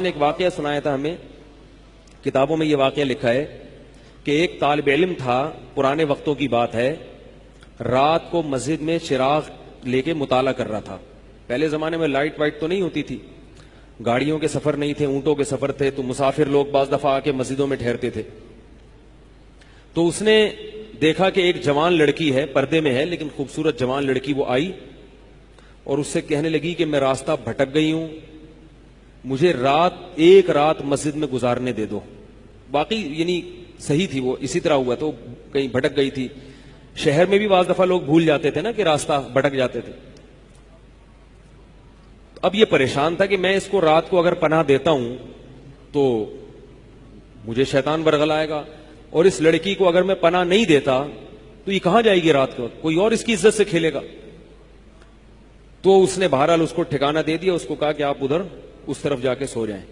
نے ایک واقعہ سنایا تھا ہمیں، کتابوں میں یہ واقعہ لکھا ہے کہ ایک طالب علم تھا، پرانے وقتوں کی بات ہے، رات کو مسجد میں چراغ لے کے مطالعہ کر رہا تھا۔ پہلے زمانے میں لائٹ وائٹ تو نہیں ہوتی تھی، گاڑیوں کے سفر نہیں تھے، اونٹوں کے سفر تھے، تو مسافر لوگ بعض دفعہ آ کے مسجدوں میں ٹھہرتے تھے۔ تو اس نے دیکھا کہ ایک جوان لڑکی ہے، پردے میں ہے لیکن خوبصورت جوان لڑکی، وہ آئی اور اس سے کہنے لگی کہ میں راستہ بھٹک گئی ہوں، مجھے ایک رات مسجد میں گزارنے دے دو۔ باقی یعنی صحیح تھی، وہ اسی طرح ہوا تو کہیں بھٹک گئی تھی۔ شہر میں بھی بعض دفعہ لوگ بھول جاتے تھے نا کہ راستہ بھٹک جاتے تھے۔ اب یہ پریشان تھا کہ میں اس کو رات کو اگر پناہ دیتا ہوں تو مجھے شیطان برگلائے گا، اور اس لڑکی کو اگر میں پناہ نہیں دیتا تو یہ کہاں جائے گی رات کو، کوئی اور اس کی عزت سے کھیلے گا۔ تو اس نے بہرحال اس کو ٹھکانہ دے دیا، اس کو کہا کہ آپ ادھر اس طرف جا کے سو جائیں۔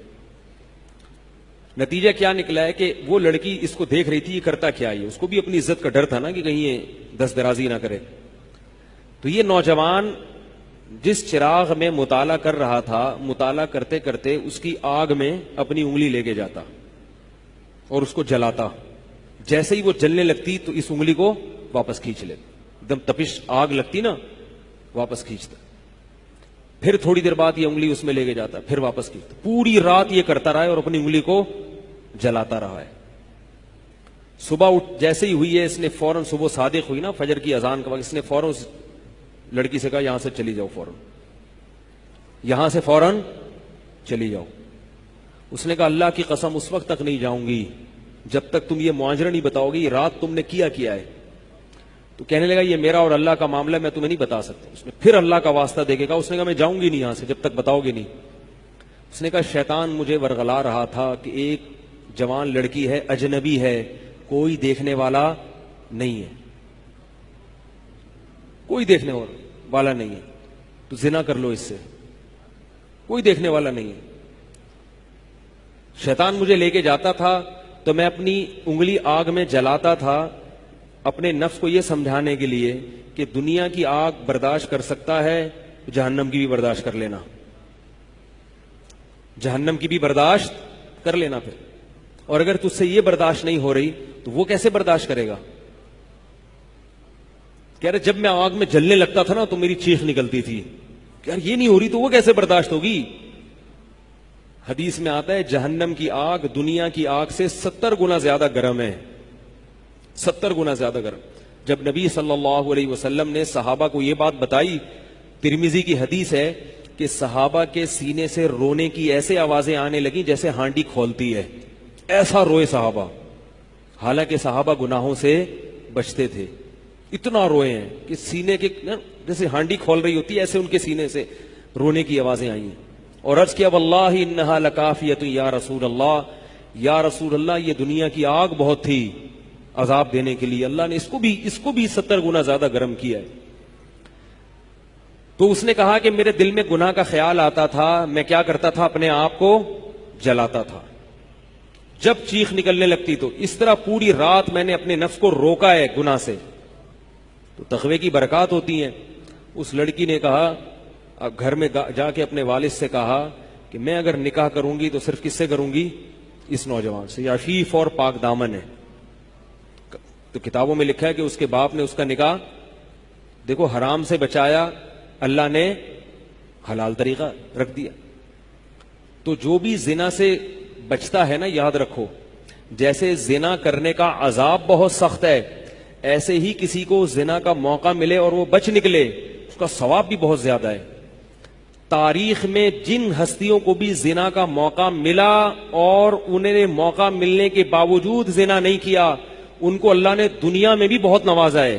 نتیجہ کیا نکلا ہے کہ وہ لڑکی اس کو دیکھ رہی تھی، یہ کرتا کیا ہے، اس کو بھی اپنی عزت کا ڈر تھا نا کہ کہیں یہ دست درازی نہ کرے۔ تو یہ نوجوان جس چراغ میں مطالعہ کر رہا تھا، مطالعہ کرتے کرتے اس کی آگ میں اپنی انگلی لے کے جاتا اور اس کو جلاتا۔ جیسے ہی وہ جلنے لگتی تو اس انگلی کو واپس کھینچ لے، ایک دم تپش آگ لگتی نا، واپس کھینچتا۔ پھر تھوڑی دیر بعد یہ انگلی اس میں لے کے جاتا، پھر واپس کھینچتا۔ پوری رات یہ کرتا رہا ہے اور اپنی انگلی کو جلاتا رہا ہے۔ صبح جیسے ہی ہوئی ہے، اس نے فوراً، صبح صادق ہوئی نا فجر کی اذان کا وقت، اس نے فوراً اس لڑکی سے کہا یہاں سے چلی جاؤ، فوراً یہاں سے فوراً چلی جاؤ۔ اس نے کہا اللہ کی قسم اس وقت تک نہیں جاؤں گی جب تک تم یہ معاجرہ نہیں بتاؤ گی، رات تم نے کیا ہے۔ تو کہنے لگا یہ میرا اور اللہ کا معاملہ، میں تمہیں نہیں بتا سکتا۔ اس نے پھر اللہ کا واسطہ دے کے کہا، اس نے کہا میں جاؤں گی نہیں یہاں سے جب تک بتاؤ گے نہیں۔ اس نے کہا شیطان مجھے ورغلا رہا تھا کہ ایک جوان لڑکی ہے، اجنبی ہے، کوئی دیکھنے والا نہیں ہے، کوئی دیکھنے والا نہیں ہے، تو زنا کر لو اس سے، کوئی دیکھنے والا نہیں ہے۔ شیطان مجھے لے کے جاتا تھا تو میں اپنی انگلی آگ میں جلاتا تھا، اپنے نفس کو یہ سمجھانے کے لیے کہ دنیا کی آگ برداشت کر سکتا ہے، جہنم کی بھی برداشت کر لینا، جہنم کی بھی برداشت کر لینا پھر۔ اور اگر تجھ سے یہ برداشت نہیں ہو رہی تو وہ کیسے برداشت کرے گا؟ کہہ رہے جب میں آگ میں جلنے لگتا تھا نا تو میری چیخ نکلتی تھی کہ یار یہ نہیں ہو رہی تو وہ کیسے برداشت ہوگی۔ حدیث میں آتا ہے جہنم کی آگ دنیا کی آگ سے 70 گنا زیادہ گرم ہے، 70 گنا زیادہ گرم۔ جب نبی صلی اللہ علیہ وسلم نے صحابہ کو یہ بات بتائی، ترمذی کی حدیث ہے کہ صحابہ کے سینے سے رونے کی ایسے آوازیں آنے لگیں جیسے ہانڈی کھولتی ہے، ایسا روئے صحابہ، حالانکہ صحابہ گناہوں سے بچتے تھے، اتنا روئے ہیں کہ سینے کے جیسے ہانڈی کھول رہی ہوتی ہے ایسے ان کے سینے سے رونے کی آوازیں آئی ہیں۔ اور عرض کیا واللہ انہا لکافیۃ یا رسول اللہ، یا رسول اللہ یہ دنیا کی آگ بہت تھی عذاب دینے کے لیے، اللہ نے اس کو بھی 70 گنا زیادہ گرم کیا ہے۔ تو اس نے کہا کہ میرے دل میں گناہ کا خیال آتا تھا، میں کیا کرتا تھا، اپنے آپ کو جلاتا تھا جب چیخ نکلنے لگتی۔ تو اس طرح پوری رات میں نے اپنے نفس کو روکا ہے گناہ سے۔ تو تقوی کی برکات ہوتی ہیں۔ اس لڑکی نے کہا، اب گھر میں جا کے اپنے والد سے کہا کہ میں اگر نکاح کروں گی تو صرف کس سے کروں گی، اس نوجوان سے، عفیف اور پاک دامن ہے۔ تو کتابوں میں لکھا ہے کہ اس کے باپ نے اس کا نکاح دیکھو حرام سے بچایا، اللہ نے حلال طریقہ رکھ دیا۔ تو جو بھی زنا سے بچتا ہے نا، یاد رکھو جیسے زنا کرنے کا عذاب بہت سخت ہے، ایسے ہی کسی کو زنا کا موقع ملے اور وہ بچ نکلے اس کا ثواب بھی بہت زیادہ ہے۔ تاریخ میں جن ہستیوں کو بھی زنا کا موقع ملا اور انہیں نے موقع ملنے کے باوجود زنا نہیں کیا، ان کو اللہ نے دنیا میں بھی بہت نوازا ہے۔